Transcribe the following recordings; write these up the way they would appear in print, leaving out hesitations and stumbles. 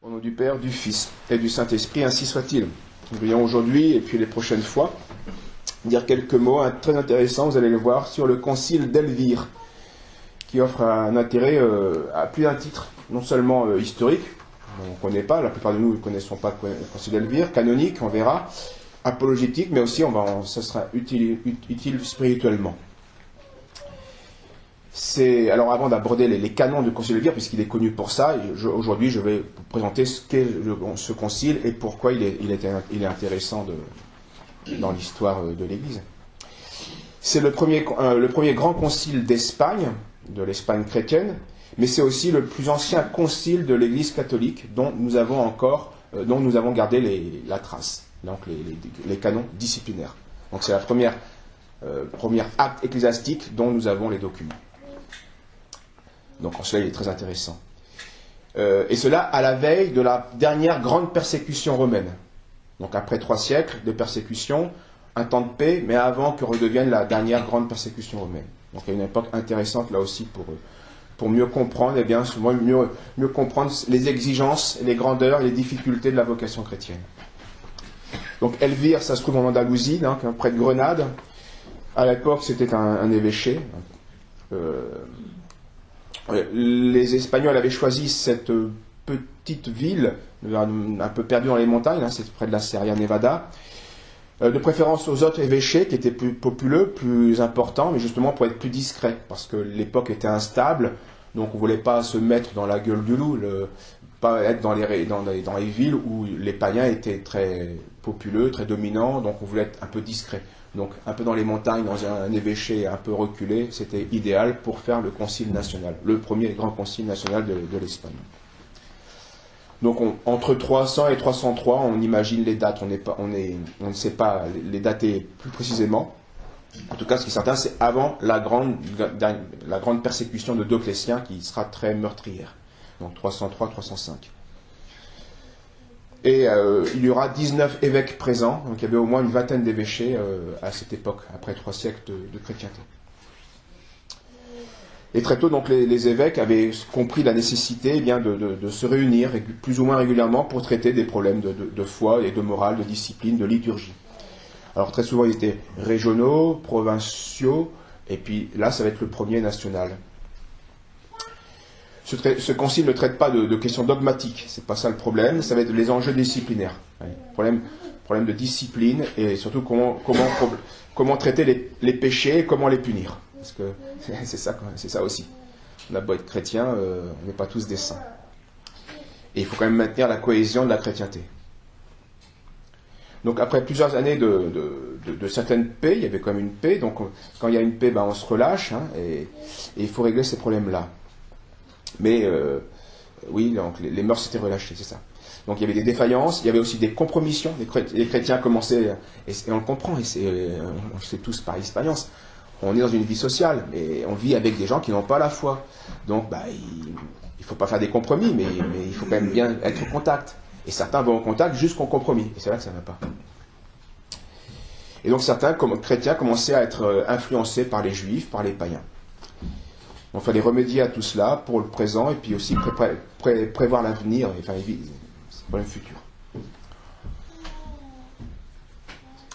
Au nom du Père, du Fils et du Saint-Esprit, ainsi soit-il. Nous voulons aujourd'hui, et puis les prochaines fois, dire quelques mots très intéressants, vous allez le voir, sur le concile d'Elvire, qui offre un intérêt à plus d'un titre, non seulement historique, on ne connaît pas, la plupart de nous ne connaissons pas le concile d'Elvire, canonique, on verra, apologétique, mais aussi ça sera utile spirituellement. Alors avant d'aborder les canons du concile d'Elvire, puisqu'il est connu pour ça, aujourd'hui je vais vous présenter ce qu'est ce concile et pourquoi il est intéressant dans l'histoire de l'Église. C'est le premier grand concile d'Espagne, de l'Espagne chrétienne, mais c'est aussi le plus ancien concile de l'Église catholique dont nous avons gardé la trace, donc les canons disciplinaires. Donc c'est la premier acte ecclésiastique dont nous avons les documents. Donc en cela il est très intéressant. Et cela à la veille de la dernière grande persécution romaine. Donc après 3 siècles de persécution, un temps de paix, mais avant que redevienne la dernière grande persécution romaine. Donc il y a une époque intéressante là aussi pour mieux comprendre, mieux comprendre les exigences, les grandeurs et les difficultés de la vocation chrétienne. Donc Elvire, ça se trouve en Andalousie, donc, près de Grenade. À l'époque c'était un évêché. Les Espagnols avaient choisi cette petite ville, un peu perdue dans les montagnes, c'est près de la Sierra Nevada, de préférence aux autres évêchés qui étaient plus populeux, plus importants, mais justement pour être plus discrets, parce que l'époque était instable, donc on ne voulait pas se mettre dans la gueule du loup, pas être dans les villes où les païens étaient très populeux, très dominants, donc on voulait être un peu discret. Donc un peu dans les montagnes, dans un évêché un peu reculé, c'était idéal pour faire le concile national, le premier grand concile national de l'Espagne. Donc entre 300 et 303, on imagine les dates, on ne sait pas les dater plus précisément. En tout cas, ce qui est certain, c'est avant la grande persécution de Dioclétien qui sera très meurtrière. Donc 303-305. Et il y aura 19 évêques présents, donc il y avait au moins une vingtaine d'évêchés à cette époque, après 3 siècles de chrétienté. Et très tôt, donc, les évêques avaient compris la nécessité de se réunir plus ou moins régulièrement pour traiter des problèmes de foi et de morale, de discipline, de liturgie. Alors très souvent, ils étaient régionaux, provinciaux, et puis là, ça va être le premier national. Ce concile ne traite pas de questions dogmatiques, c'est pas ça le problème, ça va être les enjeux disciplinaires. Problème de discipline et surtout comment traiter les péchés et comment les punir. Parce que c'est ça aussi. On a beau être chrétien, on n'est pas tous des saints. Et il faut quand même maintenir la cohésion de la chrétienté. Donc après plusieurs années de certaines paix, il y avait quand même une paix, donc quand il y a une paix, on se relâche, et il faut régler ces problèmes-là. Mais oui, donc les mœurs s'étaient relâchées, c'est ça. Donc il y avait des défaillances, il y avait aussi des compromissions. Les chrétiens commençaient, et on le comprend, on le sait tous par expérience, on est dans une vie sociale, mais on vit avec des gens qui n'ont pas la foi. Donc il ne faut pas faire des compromis, mais il faut quand même bien être en contact. Et certains vont en contact jusqu'au compromis, et c'est là que ça ne va pas. Et donc certains chrétiens commençaient à être influencés par les juifs, par les païens. Donc il fallait remédier à tout cela pour le présent et puis aussi prévoir l'avenir, enfin les problèmes futurs.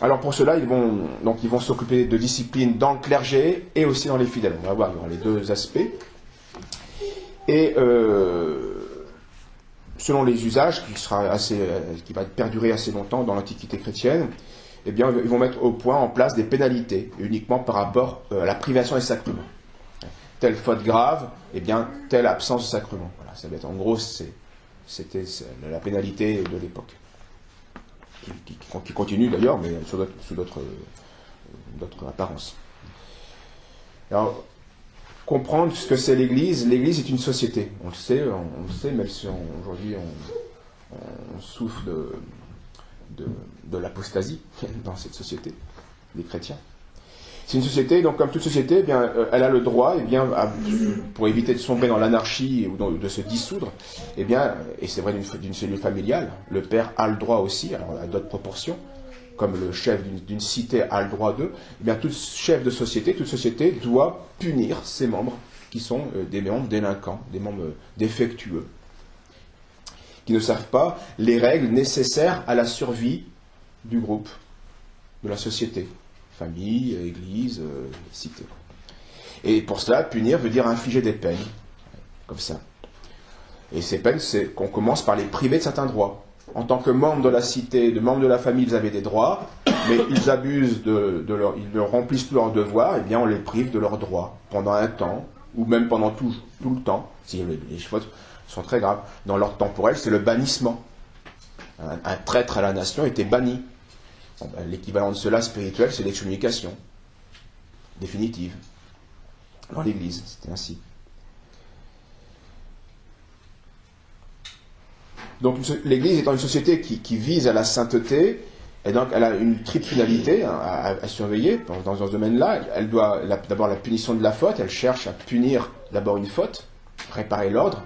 Alors pour cela, ils vont s'occuper de discipline dans le clergé et aussi dans les fidèles. On va voir, il y aura les deux aspects. Et selon les usages, qui va perdurer assez longtemps dans l'Antiquité chrétienne, eh bien, ils vont mettre au point en place des pénalités, uniquement par rapport à la privation des sacrements. Telle faute grave, eh bien, telle absence de sacrement. Voilà, ça va être, en gros, c'était la pénalité de l'époque. Qui continue d'ailleurs, mais sous d'autres apparences. Alors, comprendre ce que c'est l'Église. L'Église est une société. On le sait, même si aujourd'hui on souffre de l'apostasie dans cette société, des chrétiens. C'est une société, donc comme toute société, eh bien, elle a le droit, pour éviter de sombrer dans l'anarchie ou de se dissoudre, eh bien, et c'est vrai d'une cellule familiale, le père a le droit aussi, alors à d'autres proportions, comme le chef d'une cité a le droit d'eux, eh bien, tout chef de société, toute société doit punir ses membres qui sont des membres délinquants, des membres défectueux. qui ne savent pas les règles nécessaires à la survie du groupe, de la société, famille, église, cité. Et pour cela, punir veut dire infliger des peines, comme ça. Et ces peines, c'est qu'on commence par les priver de certains droits. En tant que membre de la cité, de membre de la famille, ils avaient des droits, mais ils abusent ils ne remplissent plus leurs devoirs, et bien on les prive de leurs droits pendant un temps, ou même pendant tout le temps, si les fautes sont très graves. Dans l'ordre temporel, c'est le bannissement. Un traître à la nation était banni. Bon, ben, l'équivalent de cela spirituel, c'est l'excommunication définitive. Dans l'Église, c'était ainsi. Donc l'Église étant une société qui vise à la sainteté, et donc elle a une triple finalité à surveiller dans ce domaine-là. Elle doit d'abord la punition de la faute, elle cherche à punir d'abord une faute, réparer l'ordre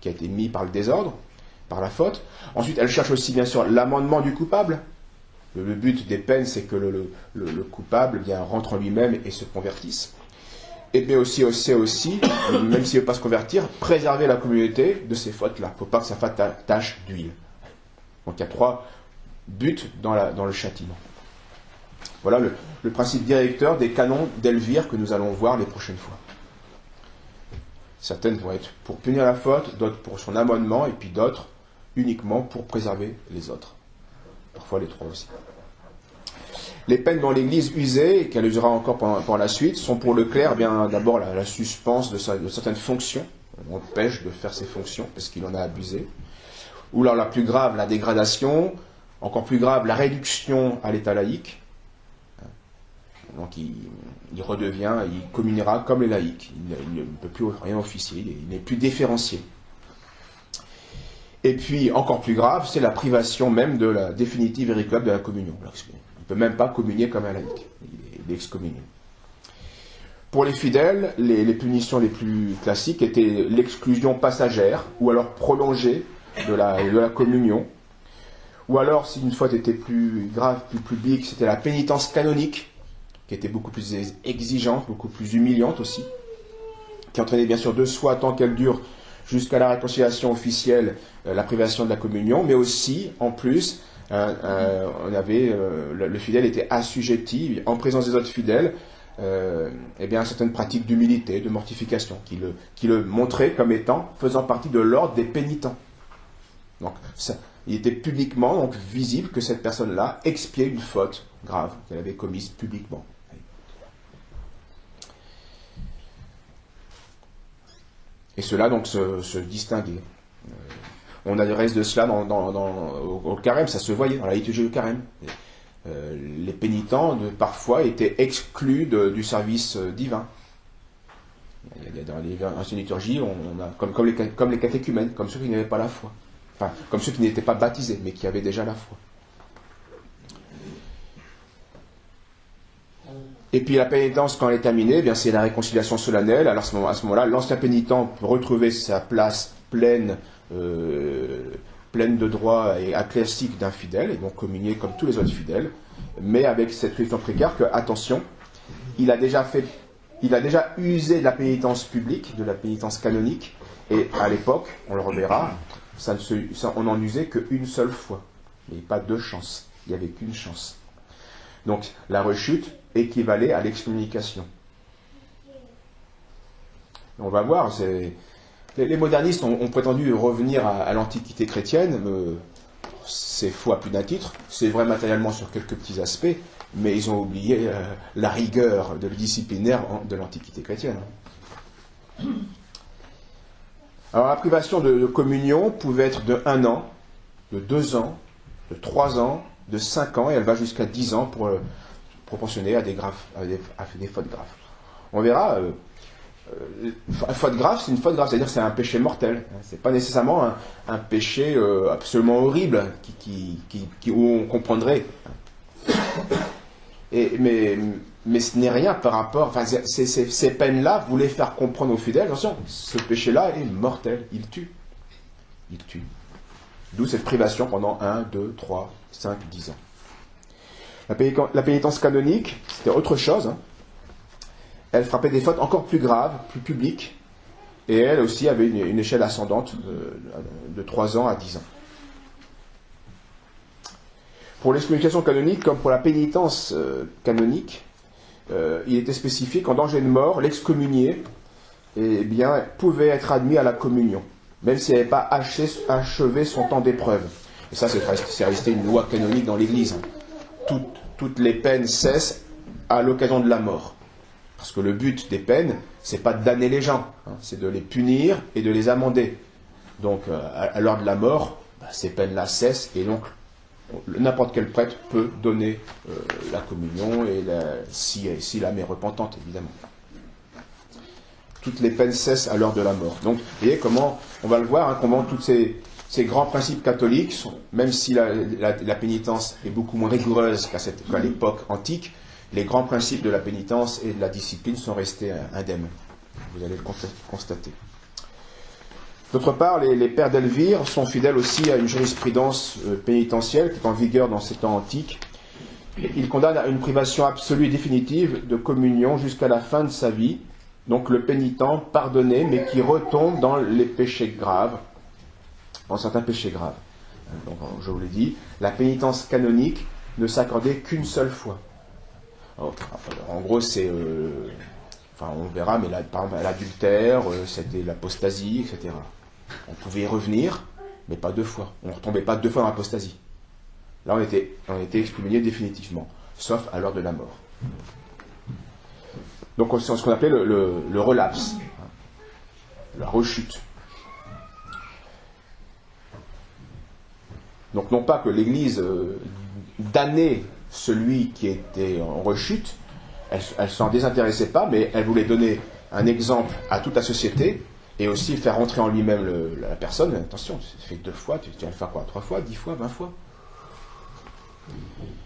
qui a été mis par le désordre, par la faute. Ensuite, elle cherche aussi bien sûr l'amendement du coupable. Le but des peines, c'est que le coupable bien, rentre en lui-même et se convertisse. Et bien aussi, même s'il ne veut pas se convertir, préserver la communauté de ces fautes-là. Il ne faut pas que ça fasse tache d'huile. Donc il y a 3 buts dans le châtiment. Voilà le principe directeur des canons d'Elvire que nous allons voir les prochaines fois. Certaines vont être pour punir la faute, d'autres pour son amendement, et puis d'autres uniquement pour préserver les autres. Parfois les 3 aussi. Les peines dont l'Église usait, et qu'elle usera encore pendant la suite, sont pour le clerc, eh bien d'abord la suspense de certaines fonctions. On empêche de faire ses fonctions parce qu'il en a abusé. Ou alors la plus grave, la dégradation. Encore plus grave, la réduction à l'état laïque. Donc il communiera comme les laïcs. Il ne peut plus rien officier, il n'est plus déférencié. Et puis, encore plus grave, c'est la privation même de la définitive et irrécusable de la communion. Il ne peut même pas communier comme un laïc. Il est excommunié. Pour les fidèles, les punitions les plus classiques étaient l'exclusion passagère, ou alors prolongée de la communion. Ou alors, si une faute était plus grave, plus publique, c'était la pénitence canonique, qui était beaucoup plus exigeante, beaucoup plus humiliante aussi, qui entraînait bien sûr de soi, tant qu'elle dure, jusqu'à la réconciliation officielle, la privation de la communion, mais aussi, en plus, le fidèle était assujetti, en présence des autres fidèles, à certaines pratiques d'humilité, de mortification, qui le montraient comme étant, faisant partie de l'ordre des pénitents. Donc, il était publiquement donc, visible que cette personne-là expiait une faute grave qu'elle avait commise publiquement. Et cela donc se distinguait. On a des restes de cela au carême, ça se voyait dans la liturgie du carême. Les pénitents parfois étaient exclus du service divin. Dans les anciennes liturgies, on a comme les catéchumènes, comme ceux qui n'avaient pas la foi. Enfin, comme ceux qui n'étaient pas baptisés, mais qui avaient déjà la foi. Et puis la pénitence, quand elle est terminée, bien c'est la réconciliation solennelle. Alors à ce moment-là, l'ancien pénitent peut retrouver sa place pleine de droits et ecclésiastiques d'un fidèle, et donc communier comme tous les autres fidèles, mais avec cette question précaire que, attention, il a déjà usé de la pénitence publique, de la pénitence canonique, et à l'époque, on le reverra, on n'en usait qu'une seule fois. Il n'y avait pas 2 chances. Il n'y avait qu'une chance. Donc, la rechute équivalait à l'excommunication. On va voir, les modernistes ont prétendu revenir à l'Antiquité chrétienne. C'est faux à plus d'un titre. C'est vrai matériellement sur quelques petits aspects, mais ils ont oublié la rigueur de disciplinaire de l'Antiquité chrétienne. Alors la privation de communion pouvait être de 1 an, de 2 ans, de 3 ans, de 5 ans, et elle va jusqu'à 10 ans pour proportionner à des fautes graves. On verra, faute grave, c'est une faute grave, c'est-à-dire que c'est un péché mortel. C'est pas nécessairement un péché absolument horrible où on comprendrait. Mais ce n'est rien par rapport... Enfin, ces peines-là voulaient faire comprendre aux fidèles, attention, ce péché-là est mortel, il tue. Il tue. D'où cette privation pendant 1, 2, 3, 5, 10 ans. La pénitence canonique, c'était autre chose. Elle frappait des fautes encore plus graves, plus publiques, Et elle aussi avait une échelle ascendante de 3 ans à 10 ans. Pour l'excommunication canonique, comme pour la pénitence canonique, il était spécifié qu'en danger de mort, l'excommunié pouvait être admis à la communion, même s'il n'avait pas achevé son temps d'épreuve. Et ça, c'est resté une loi canonique dans l'Église. Toutes les peines cessent à l'occasion de la mort. Parce que le but des peines, c'est pas de damner les gens, c'est de les punir et de les amender. Donc, à l'heure de la mort, ces peines-là cessent, et donc n'importe quel prêtre peut donner la communion, si l'âme est repentante, évidemment. Toutes les peines cessent à l'heure de la mort. Donc, vous voyez comment, on va le voir, comment tous ces grands principes catholiques, même si la pénitence est beaucoup moins rigoureuse qu'à l'époque antique, les grands principes de la pénitence et de la discipline sont restés indemnes. Vous allez le constater. D'autre part, les pères d'Elvire sont fidèles aussi à une jurisprudence pénitentielle qui est en vigueur dans ces temps antiques. Ils condamnent à une privation absolue et définitive de communion jusqu'à la fin de sa vie. Donc le pénitent pardonné, mais qui retombe dans les péchés graves, dans certains péchés graves. Donc, je vous l'ai dit, la pénitence canonique ne s'accordait qu'une seule fois. Alors, en gros, c'est... on verra, mais là, par exemple, l'adultère, c'était l'apostasie, etc. On pouvait y revenir, mais pas 2 fois. On ne retombait pas 2 fois dans l'apostasie. Là, on était excommunié définitivement, sauf à l'heure de la mort. Donc, c'est ce qu'on appelait le relapse, la rechute. Donc, non pas que l'Église damnait celui qui était en rechute, elle s'en désintéressait pas, mais elle voulait donner un exemple à toute la société et aussi faire rentrer en lui-même la personne. Attention, tu fais 2 fois, tu vas le faire quoi, 3 fois, 10 fois, 20 fois.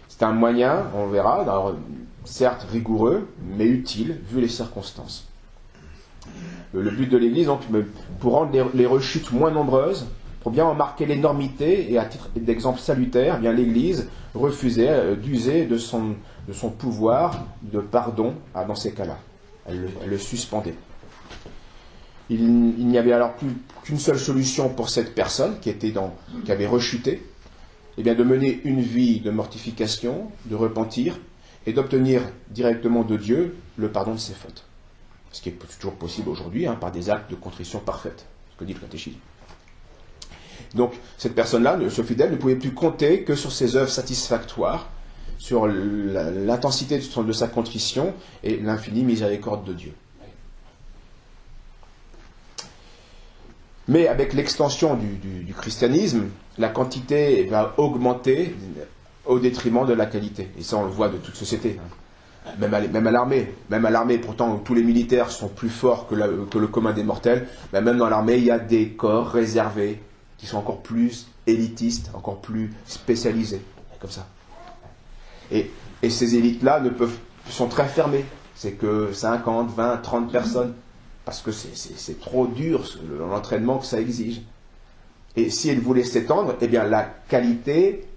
C'est un moyen, on verra, certes rigoureux, mais utile, vu les circonstances. Le but de l'Église, donc, pour rendre les rechutes moins nombreuses, pour bien en marquer l'énormité et à titre d'exemple salutaire, eh bien l'Église refusait d'user de son pouvoir de pardon dans ces cas-là. Elle le suspendait. Il n'y avait alors plus qu'une seule solution pour cette personne qui avait rechuté, eh bien de mener une vie de mortification, de repentir et d'obtenir directement de Dieu le pardon de ses fautes. Ce qui est toujours possible aujourd'hui par des actes de contrition parfaite, ce que dit le catéchisme. Donc, cette personne-là, ce fidèle, ne pouvait plus compter que sur ses œuvres satisfactoires, sur l'intensité de sa contrition et l'infinie miséricorde de Dieu. Mais avec l'extension du christianisme, la quantité va augmenter au détriment de la qualité. Et ça, on le voit de toute société. Même à l'armée. Même à l'armée, pourtant, tous les militaires sont plus forts que le commun des mortels. Mais même dans l'armée, il y a des corps réservés qui sont encore plus élitistes, encore plus spécialisés, comme ça. Et ces élites-là sont très fermées. C'est que 50, 20, 30 personnes. Parce que c'est trop dur, l'entraînement que ça exige. Et si elles voulaient s'étendre, eh bien la qualité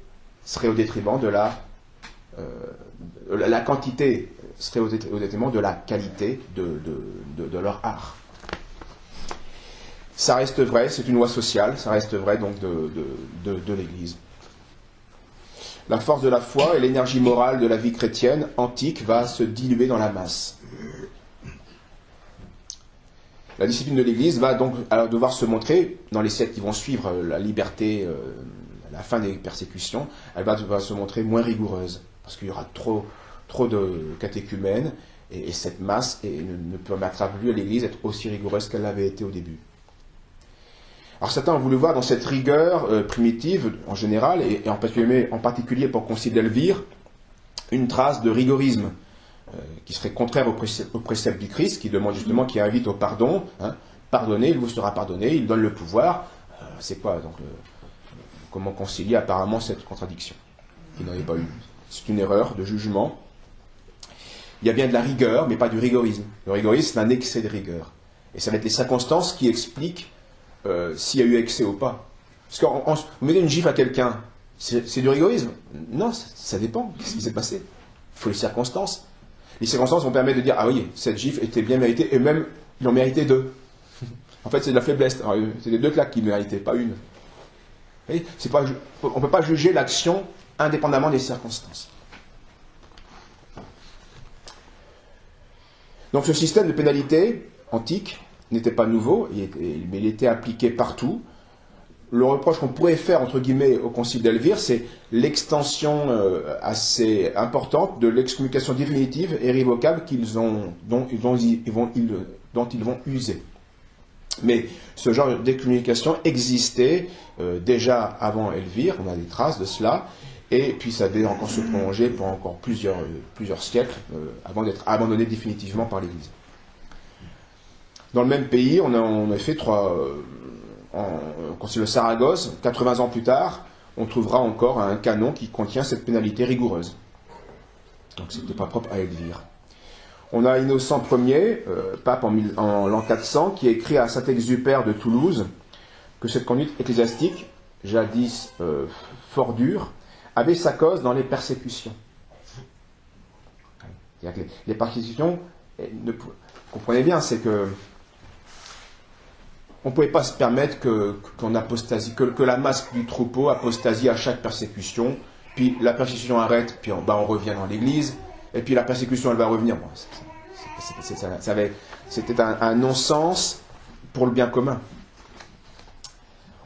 serait au détriment de la quantité serait au détriment de la qualité de leur art. Ça reste vrai, c'est une loi sociale, ça reste vrai donc de l'Église. La force de la foi et l'énergie morale de la vie chrétienne antique va se diluer dans la masse. La discipline de l'Église va donc alors devoir se montrer, dans les siècles qui vont suivre la liberté, la fin des persécutions, elle va devoir se montrer moins rigoureuse, parce qu'il y aura trop de catéchumènes, et cette masse ne permettra plus à l'Église d'être aussi rigoureuse qu'elle l'avait été au début. Alors certains ont voulu voir dans cette rigueur primitive, en général, et en particulier pour le concile d'Elvire, une trace de rigorisme, qui serait contraire au précepte du Christ, qui demande justement, qui invite au pardon. Pardonnez, il vous sera pardonné, il donne le pouvoir. C'est quoi donc comment concilier apparemment cette contradiction qui n'en est pas une? C'est une erreur de jugement. Il y a bien de la rigueur, mais pas du rigorisme. Le rigorisme, c'est un excès de rigueur. Et ça va être les circonstances qui expliquent s'il y a eu excès ou pas. Parce que vous mettez une gifle à quelqu'un, c'est du rigorisme? Non, ça dépend. Qu'est-ce qui s'est passé? Il faut les circonstances. Les circonstances vont permettre de dire, ah oui, cette gifle était bien méritée, et même, ils ont mérité 2. En fait, c'est de la faiblesse. C'est les deux claques qui méritaient, pas une. On ne peut pas juger l'action indépendamment des circonstances. Donc ce système de pénalité antique n'était pas nouveau, mais il était appliqué partout. Le reproche qu'on pourrait faire, entre guillemets, au concile d'Elvire, c'est l'extension assez importante de l'excommunication définitive et irrévocable dont ils vont user. Mais ce genre d'excommunication existait déjà avant Elvire, on a des traces de cela, et puis ça devait encore se prolonger pour encore plusieurs siècles avant d'être abandonné définitivement par l'Église. Dans le même pays, on a fait au concile de Saragosse, 80 ans plus tard, on trouvera encore un canon qui contient cette pénalité rigoureuse. Donc ce n'était pas propre à Elvire. On a Innocent Ier, pape en l'an 400, qui écrit à Saint-Exupère de Toulouse que cette conduite ecclésiastique, jadis fort dure, avait sa cause dans les persécutions. C'est-à-dire que les persécutions, comprenez bien, c'est que on ne pouvait pas se permettre qu'on apostasie, que la masse du troupeau apostasie à chaque persécution, puis la persécution arrête, puis on revient dans l'église, et puis la persécution elle va revenir. Bon, c'était un non-sens pour le bien commun.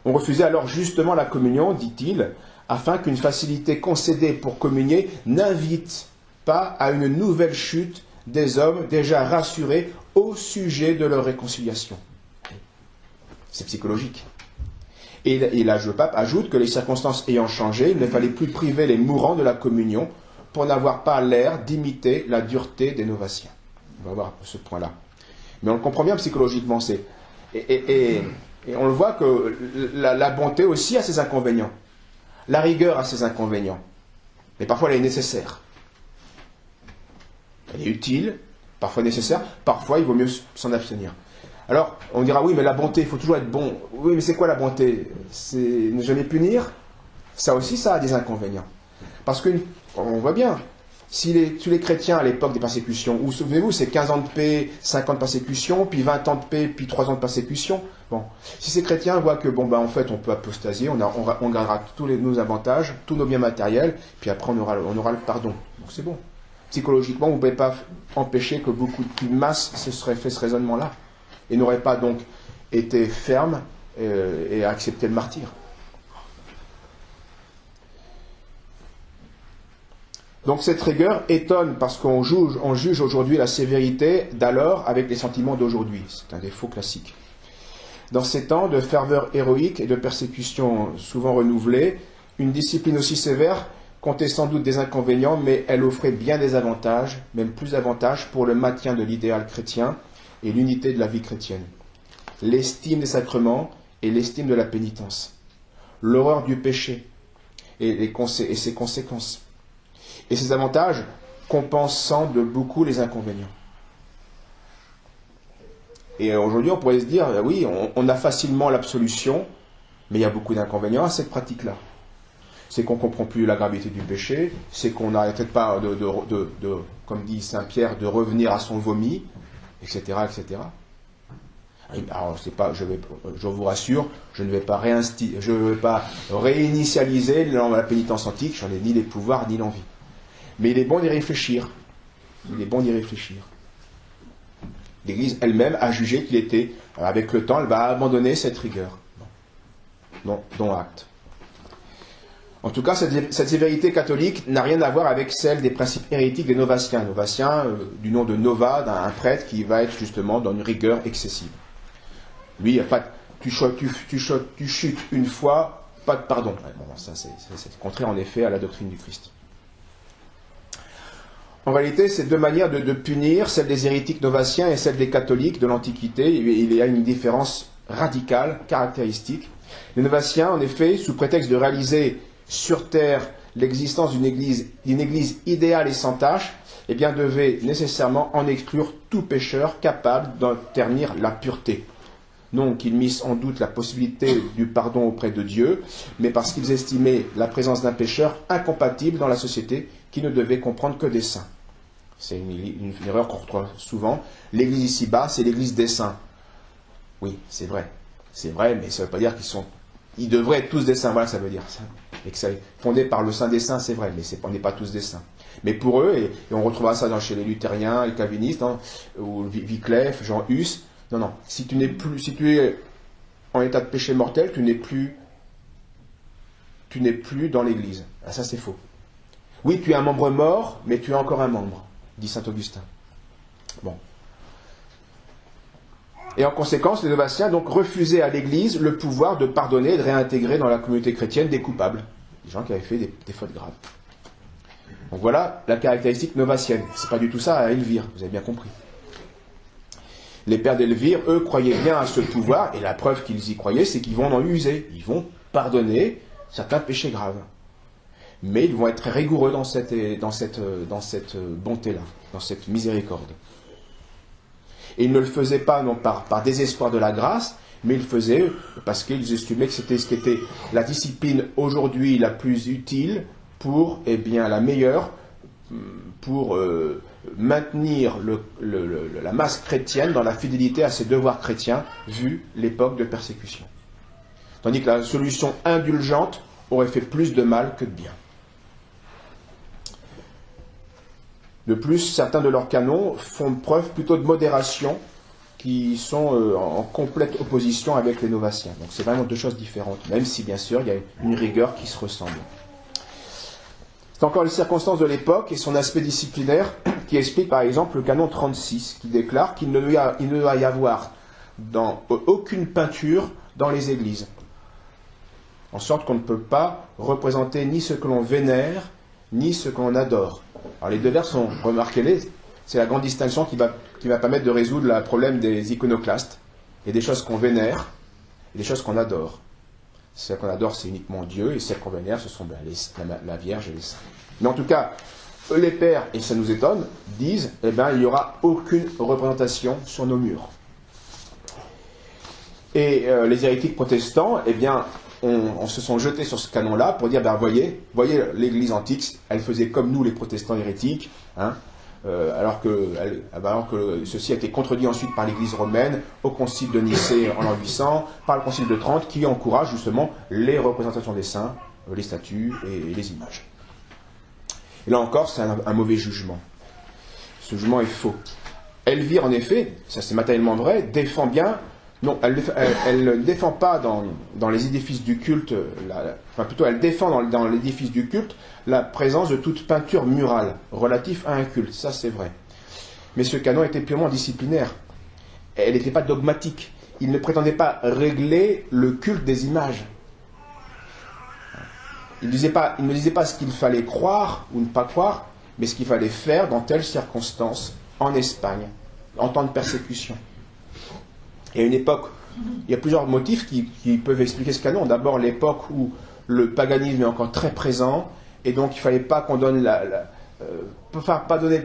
On refusait alors justement la communion, dit-il, afin qu'une facilité concédée pour communier n'invite pas à une nouvelle chute des hommes déjà rassurés au sujet de leur réconciliation. C'est psychologique. Et là, le pape ajoute que les circonstances ayant changé, il ne fallait plus priver les mourants de la communion pour n'avoir pas l'air d'imiter la dureté des novatiens. On va voir ce point-là. Mais on le comprend bien psychologiquement. Et on le voit que la bonté aussi a ses inconvénients. La rigueur a ses inconvénients. Mais parfois elle est nécessaire. Elle est utile, parfois nécessaire, parfois il vaut mieux s'en abstenir. Alors, on dira, oui, mais la bonté, il faut toujours être bon. Oui, mais c'est quoi la bonté? C'est ne jamais punir? Ça aussi, ça a des inconvénients. Parce que, on voit bien, si tous les chrétiens à l'époque des persécutions, ou souvenez-vous, c'est 15 ans de paix, 5 ans de persécution, puis 20 ans de paix, puis 3 ans de persécution. Bon, si ces chrétiens voient que, en fait, on peut apostasier, on gardera tous nos avantages, tous nos biens matériels, puis après, on aura le pardon. Donc c'est bon. Psychologiquement, vous ne pouvez pas empêcher que beaucoup de masse se serait fait ce raisonnement-là. Et n'aurait pas donc été ferme et accepté le martyre. Donc cette rigueur étonne parce qu'on juge aujourd'hui la sévérité d'alors avec les sentiments d'aujourd'hui. C'est un défaut classique. Dans ces temps de ferveur héroïque et de persécution souvent renouvelée, une discipline aussi sévère comptait sans doute des inconvénients, mais elle offrait bien des avantages, même plus d'avantages pour le maintien de l'idéal chrétien et l'unité de la vie chrétienne. L'estime des sacrements et l'estime de la pénitence. L'horreur du péché et ses conséquences. Et ces avantages compensant de beaucoup les inconvénients. Et aujourd'hui, on pourrait se dire, oui, on a facilement l'absolution, mais il y a beaucoup d'inconvénients à cette pratique-là. C'est qu'on ne comprend plus la gravité du péché, c'est qu'on n'arrête pas comme dit Saint Pierre, de revenir à son vomi, etc., etc. Alors, je vous rassure, je ne vais pas réinitialiser la pénitence antique, j'en ai ni les pouvoirs ni l'envie. Mais il est bon d'y réfléchir. L'Église elle-même a jugé qu'il était, avec le temps, elle va abandonner cette rigueur. Dont acte. En tout cas, cette sévérité catholique n'a rien à voir avec celle des principes hérétiques des novatiens. Novatiens, du nom de Nova, d'un prêtre qui va être justement dans une rigueur excessive. Lui, il n'y a pas tu chutes une fois, pas de pardon. Bon, ça, c'est contraire en effet à la doctrine du Christ. En réalité, ces deux manières de punir, celle des hérétiques novatiens et celle des catholiques de l'Antiquité, il y a une différence radicale, caractéristique. Les novatiens, en effet, sous prétexte de réaliser sur terre l'existence d'une église idéale et sans tache, eh bien, devaient nécessairement en exclure tout pécheur capable d'en ternir la pureté. Non qu'ils missent en doute la possibilité du pardon auprès de Dieu, mais parce qu'ils estimaient la présence d'un pécheur incompatible dans la société qui ne devait comprendre que des saints. C'est une erreur qu'on retrouve souvent. L'église ici-bas, c'est l'église des saints. Oui, c'est vrai. C'est vrai, mais ça ne veut pas dire qu'ils sont... Ils devraient être tous des saints, voilà, ça veut dire ça. Et que c'est fondé par le saint des saints, c'est vrai, mais on n'est pas tous des saints. Mais pour eux, et on retrouvera ça chez les luthériens, les calvinistes, hein, ou Wycliffe, Jean Hus, non, non, si tu es en état de péché mortel, tu n'es plus dans l'Église. Ah, ça, c'est faux. Oui, tu es un membre mort, mais tu es encore un membre, dit saint Augustin. Bon. Et en conséquence, les novaciens donc refusaient à l'Église le pouvoir de pardonner et de réintégrer dans la communauté chrétienne des coupables, des gens qui avaient fait des fautes graves. Donc voilà la caractéristique novacienne. C'est pas du tout ça à Elvire, vous avez bien compris. Les pères d'Elvire, eux, croyaient bien à ce pouvoir, et la preuve qu'ils y croyaient, c'est qu'ils vont en user. Ils vont pardonner certains péchés graves. Mais ils vont être très rigoureux dans cette bonté-là, dans cette miséricorde. Et ils ne le faisaient pas non par désespoir de la grâce, mais ils le faisaient parce qu'ils estimaient que c'était ce qui était la discipline aujourd'hui la plus utile pour, la meilleure, pour maintenir la masse chrétienne dans la fidélité à ses devoirs chrétiens, vu l'époque de persécution. Tandis que la solution indulgente aurait fait plus de mal que de bien. De plus, certains de leurs canons font preuve plutôt de modération, qui sont en complète opposition avec les novaciens. Donc c'est vraiment deux choses différentes, même si bien sûr il y a une rigueur qui se ressemble. C'est encore les circonstances de l'époque et son aspect disciplinaire qui explique par exemple le canon 36, qui déclare qu'il ne doit y avoir aucune peinture dans les églises. En sorte qu'on ne peut pas représenter ni ce que l'on vénère, ni ce que l'on adore. Alors les deux vers sont, remarquez-les, c'est la grande distinction qui va permettre de résoudre le problème des iconoclastes. Il y a des choses qu'on vénère et des choses qu'on adore. Celles qu'on adore, c'est uniquement Dieu, et celles qu'on vénère, ce sont la Vierge et les saints. Mais en tout cas, eux les pères, et ça nous étonne, disent, il n'y aura aucune représentation sur nos murs. Et les hérétiques protestants, on se sont jetés sur ce canon-là pour dire, voyez l'Église antique, elle faisait comme nous les protestants hérétiques, hein, alors que ceci a été contredit ensuite par l'Église romaine au concile de Nicée en l'an 800, par le concile de Trente, qui encourage justement les représentations des saints, les statues et les images. Et là encore, c'est un mauvais jugement. Ce jugement est faux. Elvire, en effet, ça c'est matériellement vrai, défend bien. Non, elle ne défend pas dans les édifices du culte, elle défend dans l'édifice du culte la présence de toute peinture murale relative à un culte, ça c'est vrai. Mais ce canon était purement disciplinaire. Elle n'était pas dogmatique. Il ne prétendait pas régler le culte des images. Il ne disait pas ce qu'il fallait croire ou ne pas croire, mais ce qu'il fallait faire dans telles circonstances en Espagne, en temps de persécution. Et à une époque, il y a plusieurs motifs qui peuvent expliquer ce canon. D'abord, l'époque où le paganisme est encore très présent, et donc il ne fallait pas qu'on donne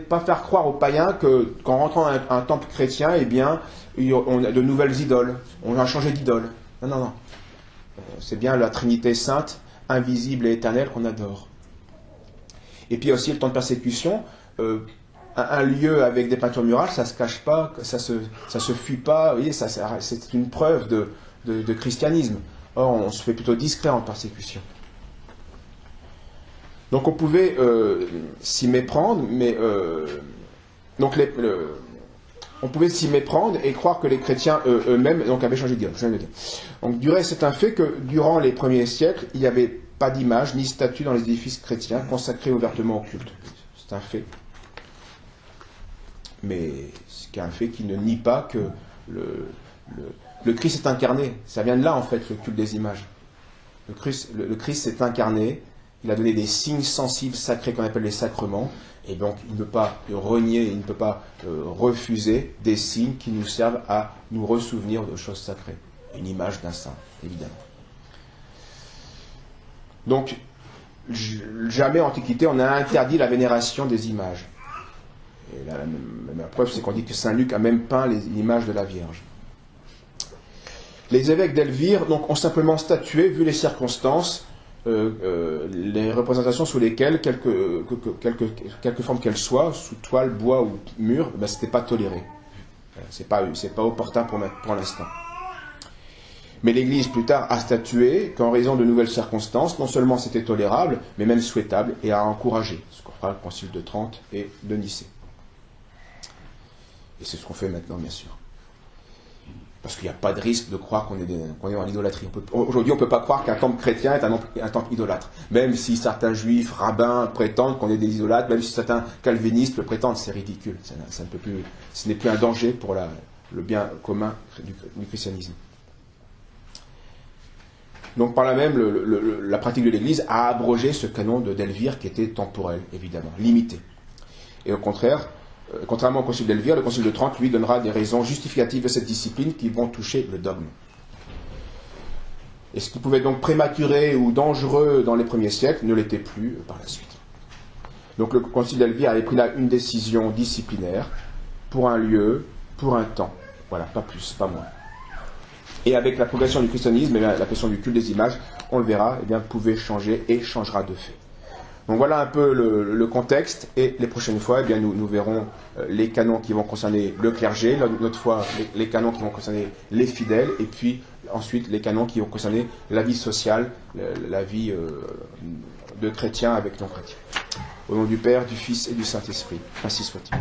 pas faire croire aux païens qu'en rentrant à un temple chrétien, on a de nouvelles idoles. On a changé d'idole. Non. C'est bien la Trinité sainte, invisible et éternelle qu'on adore. Et puis aussi le temps de persécution. Un lieu avec des peintures murales, ça se cache pas, ça se fuit pas. Vous voyez, c'est une preuve de christianisme. Or, on se fait plutôt discret en persécution. Donc, on pouvait s'y méprendre, mais on pouvait s'y méprendre et croire que les chrétiens eux-mêmes avaient changé d'idole. Je viens de le dire. Donc, du reste, c'est un fait que durant les premiers siècles, il n'y avait pas d'image ni statue dans les édifices chrétiens consacrés ouvertement au culte. C'est un fait. Mais c'est un fait qui ne nie pas que le Christ est incarné. Ça vient de là, en fait, le culte des images. Le Christ s'est incarné, il a donné des signes sensibles sacrés qu'on appelle les sacrements, et donc il ne peut pas renier, il ne peut pas refuser des signes qui nous servent à nous ressouvenir de choses sacrées. Une image d'un saint, évidemment. Donc, jamais en Antiquité on a interdit la vénération des images. Et la preuve, c'est qu'on dit que Saint Luc a même peint l'image de la Vierge. Les évêques d'Elvire ont simplement statué, vu les circonstances, les représentations sous lesquelles, quelque forme qu'elles soient, sous toile, bois ou mur, ce n'était pas toléré. C'est pas opportun pour l'instant. Mais l'Église, plus tard, a statué qu'en raison de nouvelles circonstances, non seulement c'était tolérable, mais même souhaitable, et a encouragé, ce qu'on fera le Concile de Trente et de Nicée. Et c'est ce qu'on fait maintenant, bien sûr. Parce qu'il n'y a pas de risque de croire qu'on est dans l'idolâtrie. Aujourd'hui, on ne peut pas croire qu'un temple chrétien est un temple idolâtre. Même si certains juifs, rabbins prétendent qu'on est des idolâtres, même si certains calvinistes le prétendent, c'est ridicule. Ce n'est plus un danger pour le bien commun du christianisme. Donc par là même, la pratique de l'Église a abrogé ce canon d'Elvire qui était temporel, évidemment, limité. Et au contraire, contrairement au Concile d'Elvire, le Concile de Trente, lui, donnera des raisons justificatives de cette discipline qui vont toucher le dogme. Et ce qui pouvait donc prématuré ou dangereux dans les premiers siècles ne l'était plus par la suite. Donc le Concile d'Elvire avait pris là une décision disciplinaire pour un lieu, pour un temps. Voilà, pas plus, pas moins. Et avec la progression du christianisme et la question du culte des images, on le verra, eh bien, pouvait changer et changera de fait. Donc voilà un peu le contexte, et les prochaines fois, eh bien, nous verrons les canons qui vont concerner le clergé, l'autre fois les canons qui vont concerner les fidèles, et puis ensuite les canons qui vont concerner la vie sociale, la vie de chrétiens avec non-chrétiens. Au nom du Père, du Fils et du Saint-Esprit, ainsi soit-il.